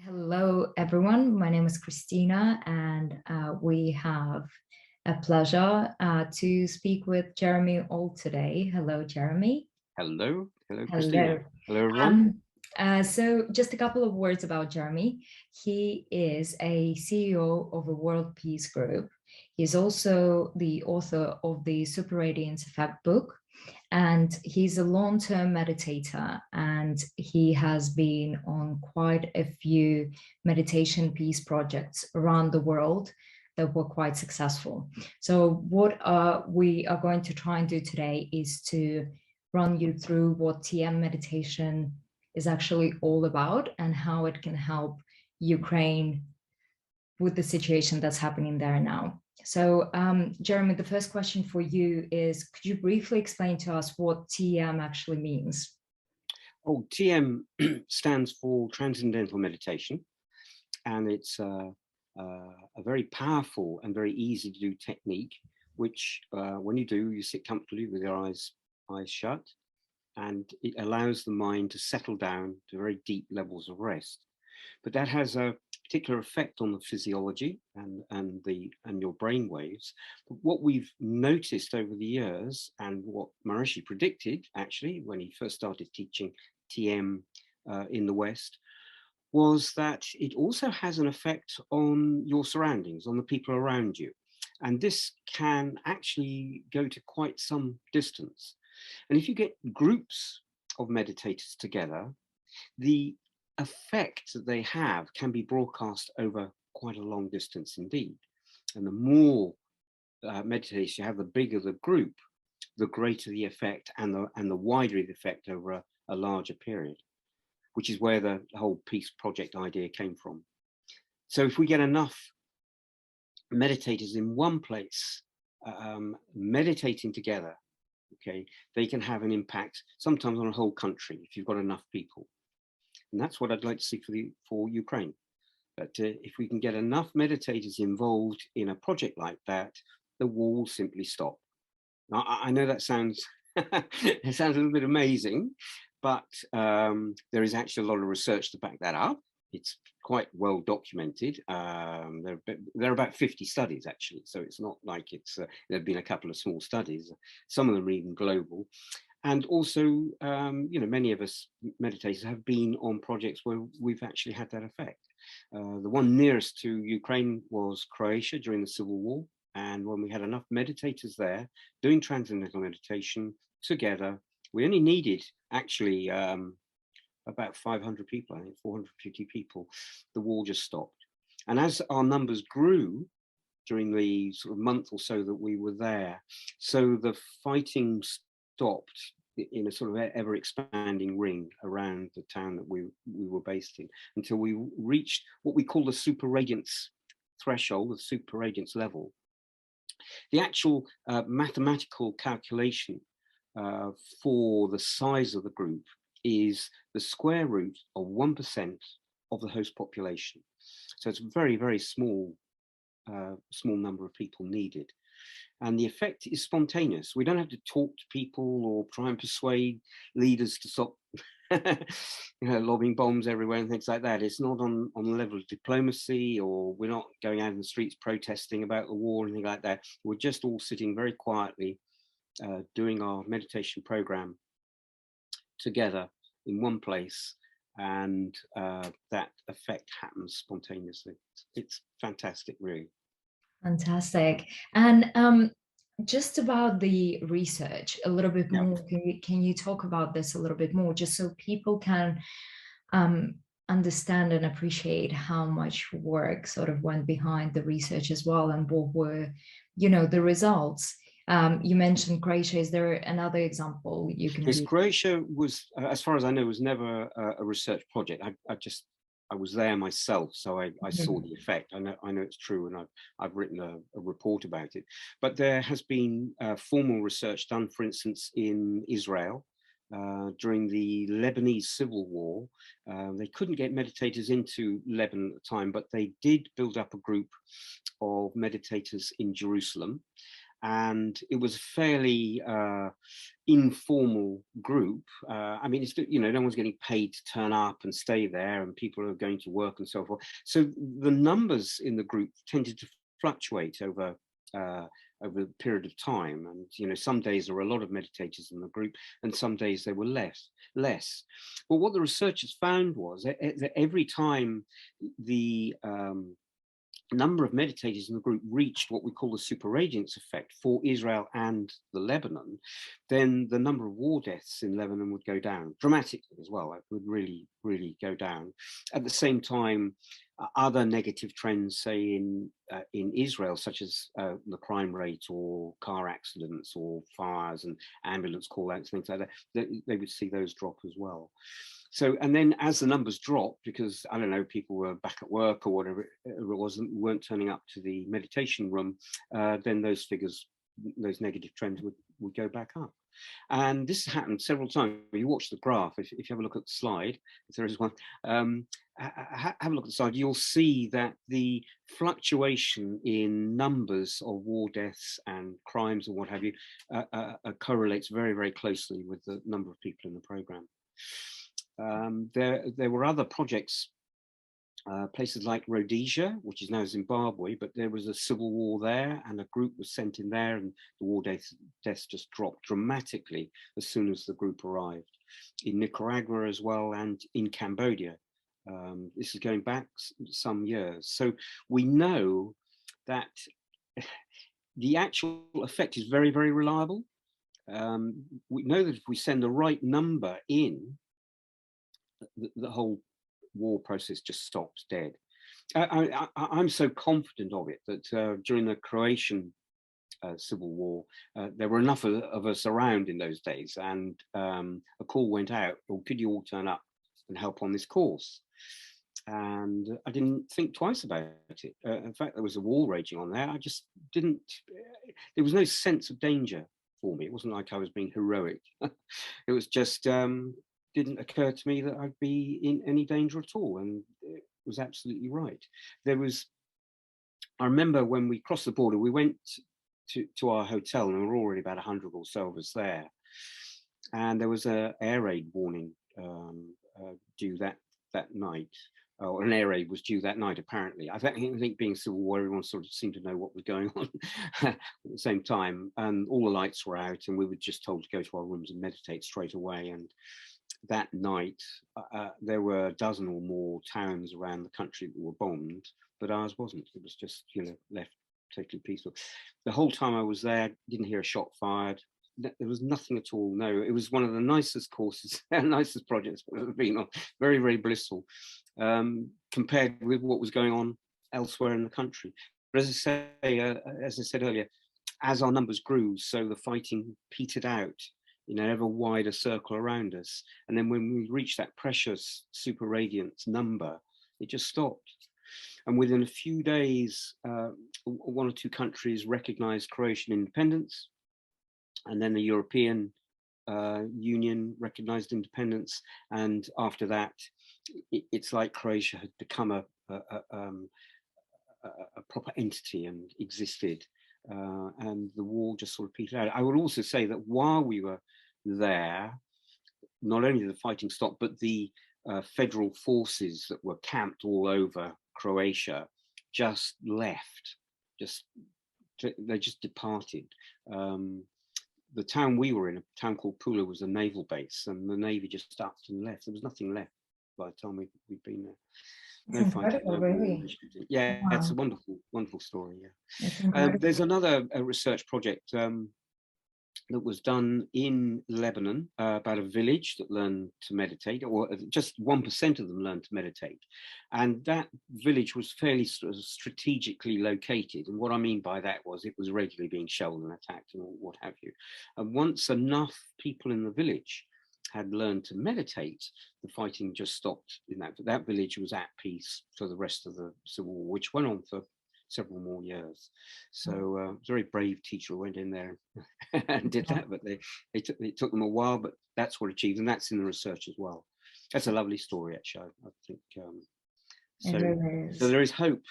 Hello, everyone. My name is Christina, and we have a pleasure to speak with Jeremy all today. Hello, Jeremy. Hello, Christina. Hello. Hello, everyone. Um, so just a couple of words about Jeremy. He is a CEO of a World Peace Group. He's also the author of the Super Radiance Effect book, and he's a long-term meditator, and he has been on quite a few meditation peace projects around the world that were quite successful. So what we are going to try and do today is to run you through what TM meditation is actually all about and how it can help Ukraine with the situation that's happening there now. So, Jeremy, the first question for you is, could you briefly explain to us what TM actually means? Oh, TM stands for Transcendental Meditation, and it's a very powerful and very easy to do technique, which when you do, you sit comfortably with your eyes shut, and it allows the mind to settle down to very deep levels of rest. But that has a particular effect on the physiology and your brain waves. But what we've noticed over the years, and what Maharishi predicted actually when he first started teaching TM in the West, was that it also has an effect on your surroundings, on the people around you. And this can actually go to quite some distance. And if you get groups of meditators together, the effect that they have can be broadcast over quite a long distance indeed. And the more meditators you have, the bigger the group, the greater the effect and the wider the effect over a larger period, which is where the whole peace project idea came from. So if we get enough meditators in one place, meditating together, okay, they can have an impact sometimes on a whole country if you've got enough people. And that's what I'd like to see for Ukraine. But if we can get enough meditators involved in a project like that, the war will simply stop. Now, I know that sounds it sounds a little bit amazing, but there is actually a lot of research to back that up. It's quite well documented. There are about 50 studies actually, so it's not like there have been a couple of small studies. Some of them are even global. And also, many of us meditators have been on projects where we've actually had that effect. The one nearest to Ukraine was Croatia during the Civil War. And when we had enough meditators there doing transcendental meditation together, we only needed actually about 500 people, I think 450 people. The war just stopped. And as our numbers grew during the sort of month or so that we were there, so the fighting stopped in a sort of ever expanding ring around the town that we were based in, until we reached what we call the super radiance threshold, the super radiance level. The actual mathematical calculation for the size of the group is the square root of 1% of the host population. So it's a very, very small number of people needed. And the effect is spontaneous. We don't have to talk to people or try and persuade leaders to stop lobbing bombs everywhere and things like that. It's not on the level of diplomacy, or we're not going out in the streets protesting about the war and things like that. We're just all sitting very quietly doing our meditation program together in one place, and that effect happens spontaneously. It's fantastic, really. Fantastic. And just about the research a little bit more, can you talk about this a little bit more, just so people can understand and appreciate how much work sort of went behind the research as well, and what were, the results? You mentioned Croatia. Is there another example you can give? Croatia was, as far as I know, was never a research project. I was there myself, so I saw the effect. I know it's true, and I've written a report about it. But there has been formal research done, for instance, in Israel during the Lebanese civil war. They couldn't get meditators into Lebanon at the time, but they did build up a group of meditators in Jerusalem. and it was a fairly informal group. I mean, it's, you know, no one's getting paid to turn up and stay there, and people are going to work and so forth. So the numbers in the group tended to fluctuate over over a period of time, and you know, some days there were a lot of meditators in the group, and some days there were less. But what the researchers found was that every time the number of meditators in the group reached what we call the superradiance effect for Israel and the Lebanon, then the number of war deaths in Lebanon would go down dramatically as well. It would really, really go down. At the same time, other negative trends, say in Israel, such as the crime rate or car accidents or fires and ambulance call outs, things like that, they would see those drop as well. So, and then as the numbers dropped, because I don't know, people were back at work or whatever it was, weren't turning up to the meditation room, then those figures, those negative trends would go back up. And this has happened several times. You watch the graph, if you have a look at the slide, if there is one, have a look at the slide, you'll see that the fluctuation in numbers of war deaths and crimes and what have you correlates very, very closely with the number of people in the program. There were other projects, places like Rhodesia, which is now Zimbabwe, but there was a civil war there, and a group was sent in there, and the war deaths just dropped dramatically as soon as the group arrived. In Nicaragua as well, and in Cambodia. This is going back some years. So we know that the actual effect is very, very reliable. We know that if we send the right number in, the whole war process just stops dead. I'm so confident of it that during the Croatian civil war, there were enough of us around in those days, and a call went out, well, could you all turn up and help on this course? And I didn't think twice about it. In fact, there was a war raging on there. I just didn't, there was no sense of danger for me. It wasn't like I was being heroic. It was just, didn't occur to me that I'd be in any danger at all, and it was absolutely right. There was, I remember when we crossed the border, we went to our hotel, and there were already about 100 or so of us there, and there was an air raid warning due that night, or an air raid was due that night apparently. I think being civil war, everyone sort of seemed to know what was going on at the same time, and all the lights were out, and we were just told to go to our rooms and meditate straight away. And that night, there were a dozen or more towns around the country that were bombed, but ours wasn't. It was just, you know, left totally peaceful. The whole time I was there, didn't hear a shot fired. There was nothing at all. No, it was one of the nicest courses, nicest projects I've ever been on. Very, very blissful, compared with what was going on elsewhere in the country. But as I said earlier, as our numbers grew, so the fighting petered out in an ever wider circle around us. And then when we reached that precious super radiance number, it just stopped. And within a few days, one or two countries recognized Croatian independence. And then the European Union recognized independence. And after that, it's like Croatia had become a proper entity and existed. And the war just sort of petered out. I would also say that while we were there, not only did the fighting stop, but the federal forces that were camped all over Croatia just left. They just departed. The town we were in, a town called Pula, was a naval base, and the Navy just upped and left. There was nothing left by the time we'd been there. It's incredible, really. Yeah, Wow. it's a wonderful, wonderful story. Yeah. There's another research project that was done in Lebanon about a village that learned to meditate, or just 1% of them learned to meditate. And that village was fairly strategically located. And what I mean by that was it was regularly being shelled and attacked and what have you. And once enough people in the village had learned to meditate, the fighting just stopped in that village was at peace for the rest of the civil war, which went on for several more years. So a very brave teacher went in there and did that, but it took them a while, but that's what achieved, and that's in the research as well. That's a lovely story, actually. I think It So, really so is. there is hope.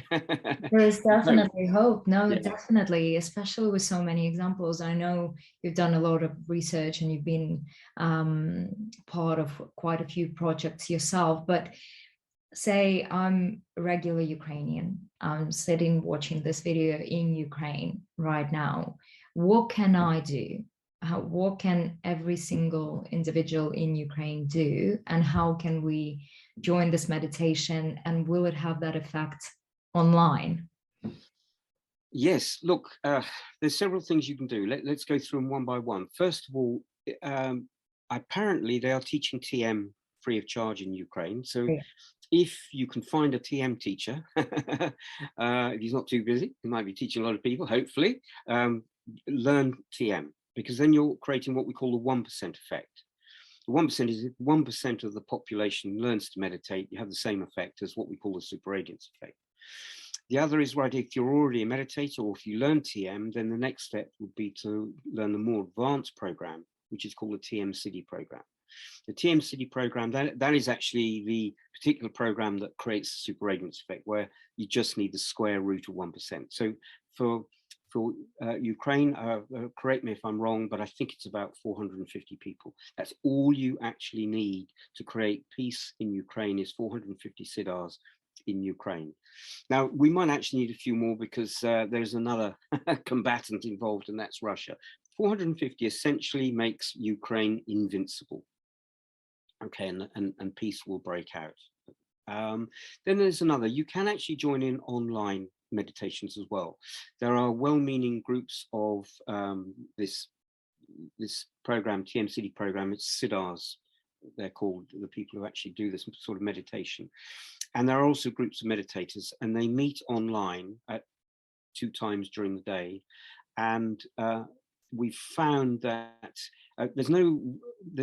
There is Hope. definitely hope. No, Yeah. definitely, especially with so many examples. I know you've done a lot of research and you've been part of quite a few projects yourself, but say I'm a regular Ukrainian. I'm sitting watching this video in Ukraine right now. What can I do? What can every single individual in Ukraine do? And how can we join this meditation? And will it have that effect online? Yes, look, there's several things you can do. Let's go through them one by one. First of all, apparently they are teaching TM free of charge in Ukraine. So Yeah. if you can find a TM teacher, if he's not too busy, he might be teaching a lot of people, hopefully, learn TM, because then you're creating what we call the 1% effect. The 1% is if 1% of the population learns to meditate, you have the same effect as what we call the superradiance effect. The other is, right, if you're already a meditator or if you learn TM, then the next step would be to learn the more advanced program, which is called the TM City program. The TM City program, that is actually the particular program that creates the superradiance effect, where you just need the square root of 1%. So for Ukraine, correct me if I'm wrong, but I think it's about 450 people. That's all you actually need to create peace in Ukraine, is 450 siddhas in Ukraine. Now, we might actually need a few more because there's another combatant involved, and that's Russia. 450 essentially makes Ukraine invincible. Okay, and peace will break out. Then there's another. You can actually join in online meditations as well. There are well-meaning groups of this program, TM City program. It's siddhas, they're called, the people who actually do this sort of meditation. And there are also groups of meditators, and they meet online at 2 times during the day. And we've found that there's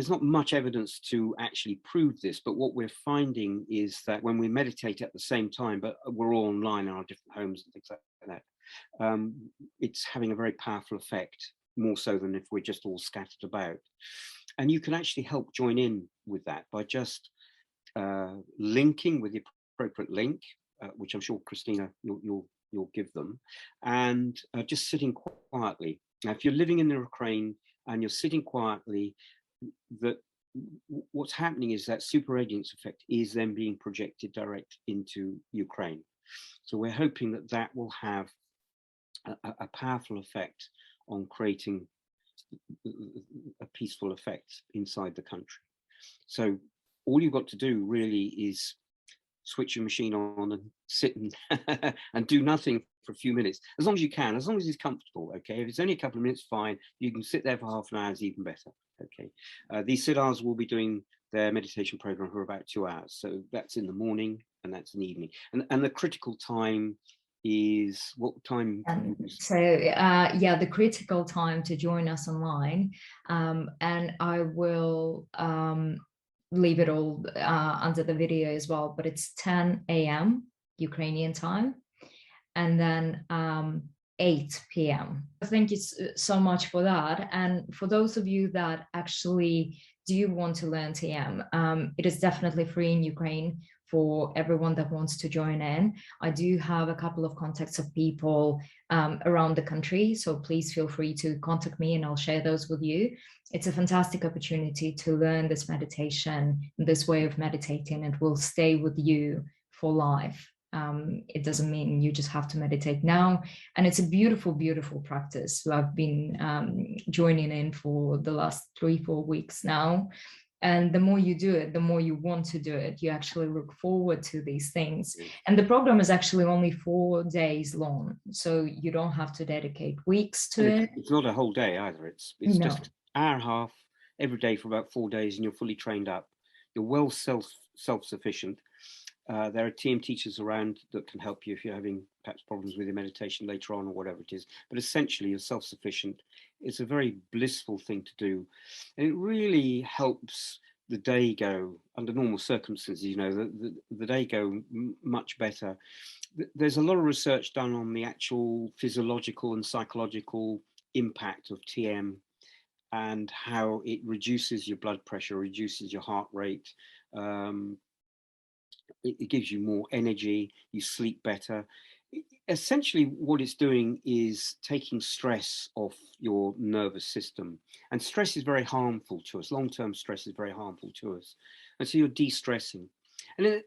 not much evidence to actually prove this, but what we're finding is that when we meditate at the same time, but we're all online in our different homes and things like that, it's having a very powerful effect, more so than if we're just all scattered about. And you can actually help join in with that by just linking with the appropriate link, which I'm sure Christina you'll give them, and just sitting quietly. Now, if you're living in the Ukraine and you're sitting quietly, that what's happening is that superradiance effect is then being projected direct into Ukraine. So we're hoping that that will have a powerful effect on creating a peaceful effect inside the country. So all you've got to do really is switch your machine on and sit and, and do nothing for a few minutes, as long as you can, as long as it's comfortable. Okay, if it's only a couple of minutes, fine. You can sit there for half an hour, is even better. Okay, these siddhas will be doing their meditation program for about 2 hours, so that's in the morning and that's in the evening. And the critical time is what time? So yeah, the critical time to join us online, and I will leave it all under the video as well, but it's 10 a.m. Ukrainian time, and then 8 p.m. Thank you so much for that. And for those of you that actually do want to learn TM, it is definitely free in Ukraine for everyone that wants to join in. I do have a couple of contacts of people around the country, so please feel free to contact me and I'll share those with you. It's a fantastic opportunity to learn this meditation, this way of meditating. It will stay with you for life. It doesn't mean you just have to meditate now. And it's a beautiful, beautiful practice. So I've been joining in for the last 3-4 weeks now. And the more you do it, the more you want to do it. You actually look forward to these things. And the program is actually only 4 days long. So you don't have to dedicate weeks to it. It's not a whole day either. It's just an hour and a half every day for about 4 days, and you're fully trained up. You're well self-sufficient. There are TM teachers around that can help you if you're having perhaps problems with your meditation later on or whatever it is. But essentially, you're self-sufficient. It's a very blissful thing to do. And it really helps the day go, under normal circumstances, you know, the day go much better. There's a lot of research done on the actual physiological and psychological impact of TM and how it reduces your blood pressure, reduces your heart rate, it gives you more energy, you sleep better. Essentially, what it's doing is taking stress off your nervous system. And stress is very harmful to us. Long-term stress is very harmful to us. And so you're de-stressing. And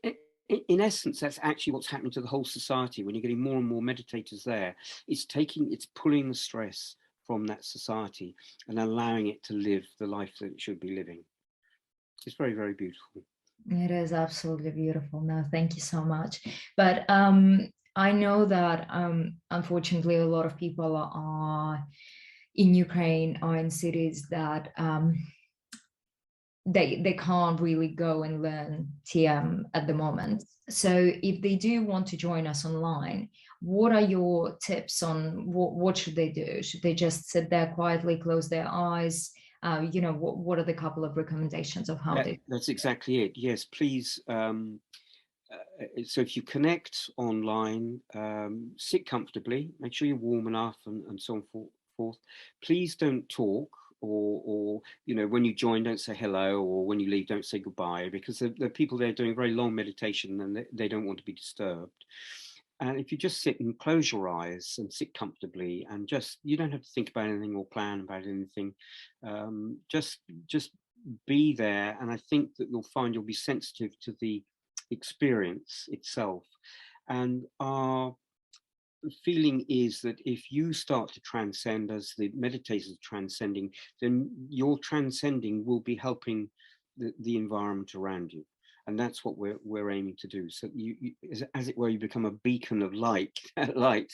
in essence, that's actually what's happening to the whole society. When you're getting more and more meditators there, it's pulling the stress from that society and allowing it to live the life that it should be living. It's very, very beautiful. It is absolutely beautiful. No, thank you so much. But I know that unfortunately a lot of people are in Ukraine or in cities that they can't really go and learn TM at the moment. So if they do want to join us online, what are your tips on what should they do? Should they just sit there quietly, close their eyes? You know, what are the couple of recommendations of how they? That's exactly it. Yes, please. So if you connect online, sit comfortably, make sure you're warm enough and so on forth. Please don't talk, or you know, when you join, don't say hello, or when you leave, don't say goodbye, because there are people there doing very long meditation and they don't want to be disturbed. And if you just sit and close your eyes and sit comfortably, and just, you don't have to think about anything or plan about anything, just be there. And I think that you'll find you'll be sensitive to the experience itself. And our feeling is that if you start to transcend as the meditators are transcending, then your transcending will be helping the environment around you. And that's what we're aiming to do. So you as it were, you become a beacon of light, light,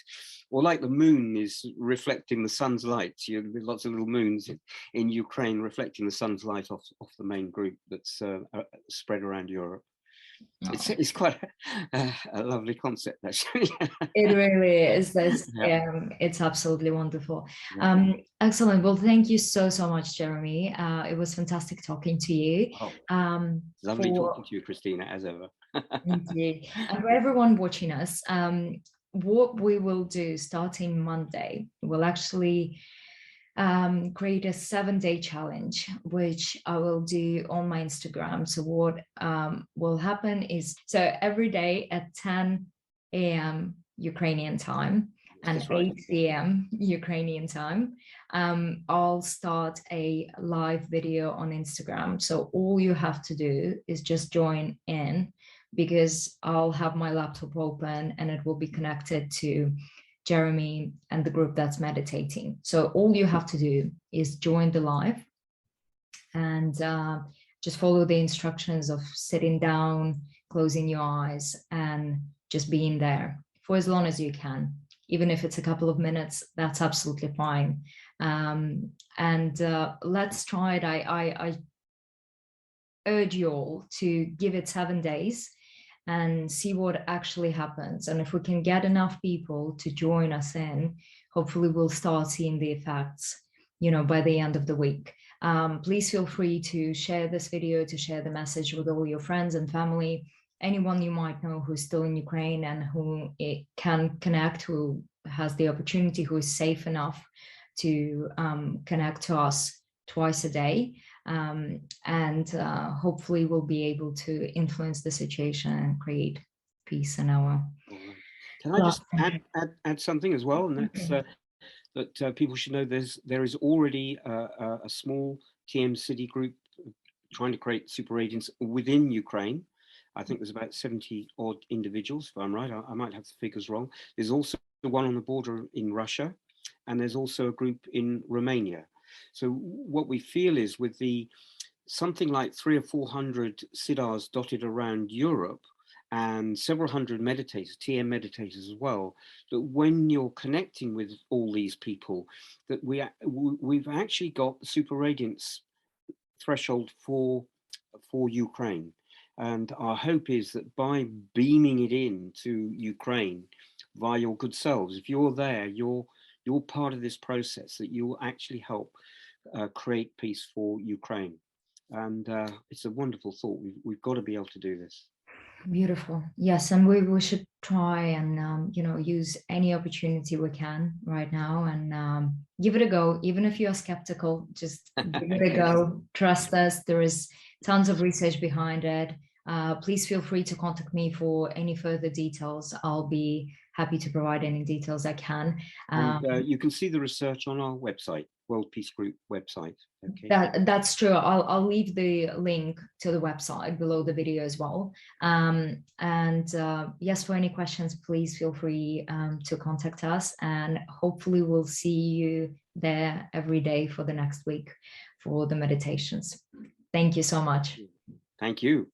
or like the moon is reflecting the sun's light. You know, there's lots of little moons in Ukraine reflecting the sun's light off the main group that's spread around Europe. It's quite a lovely concept, actually. It really is. Yeah. It's absolutely wonderful. Yeah. Excellent. Well, thank you so much, Jeremy. It was fantastic talking to you. Oh, lovely talking to you, Christina, as ever. Thank you. And for everyone watching us, what we will do starting Monday, we'll actually create a 7-day challenge, which I will do on my Instagram. So what will happen is, so every day at 10 a.m. Ukrainian time and 8 p.m. Ukrainian time, I'll start a live video on Instagram. So all you have to do is just join in, because I'll have my laptop open and it will be connected to Jeremy and the group that's meditating. So all you have to do is join the live and just follow the instructions of sitting down, closing your eyes, and just being there for as long as you can. Even if it's a couple of minutes, that's absolutely fine. Let's try it. I urge you all to give it 7 days and see what actually happens. And if we can get enough people to join us in, hopefully we'll start seeing the effects, you know, by the end of the week. Please feel free to share this video, to share the message with all your friends and family, anyone you might know who's still in Ukraine and who it can connect, who has the opportunity, who is safe enough to connect to us twice a day. Hopefully we'll be able to influence the situation and create peace in our life. Can I just add something as well? And that's that people should know there is already a small TM city group trying to create super radiance within Ukraine. I think there's about 70 odd individuals, if I'm right. I might have the figures wrong. There's also one on the border in Russia, and there's also a group in Romania. So what we feel is, with the something like 300 or 400 siddhas dotted around Europe and several hundred meditators, TM meditators as well, that when you're connecting with all these people, that we've actually got the super radiance threshold for Ukraine. And our hope is that by beaming it in to Ukraine via your good selves, if you're there, you're part of this process, that you will actually help create peace for Ukraine. And it's a wonderful thought. We've got to be able to do this. Beautiful. Yes, and we should try and you know, use any opportunity we can right now and give it a go. Even if you're skeptical, just give it a go. Trust us. There is tons of research behind it. Please feel free to contact me for any further details. I'll be happy to provide any details I can. And you can see the research on our website, World Peace Group website. Okay. That's true. I'll leave the link to the website below the video as well. Yes, for any questions, please feel free to contact us, and hopefully we'll see you there every day for the next week for the meditations. Thank you so much. Thank you.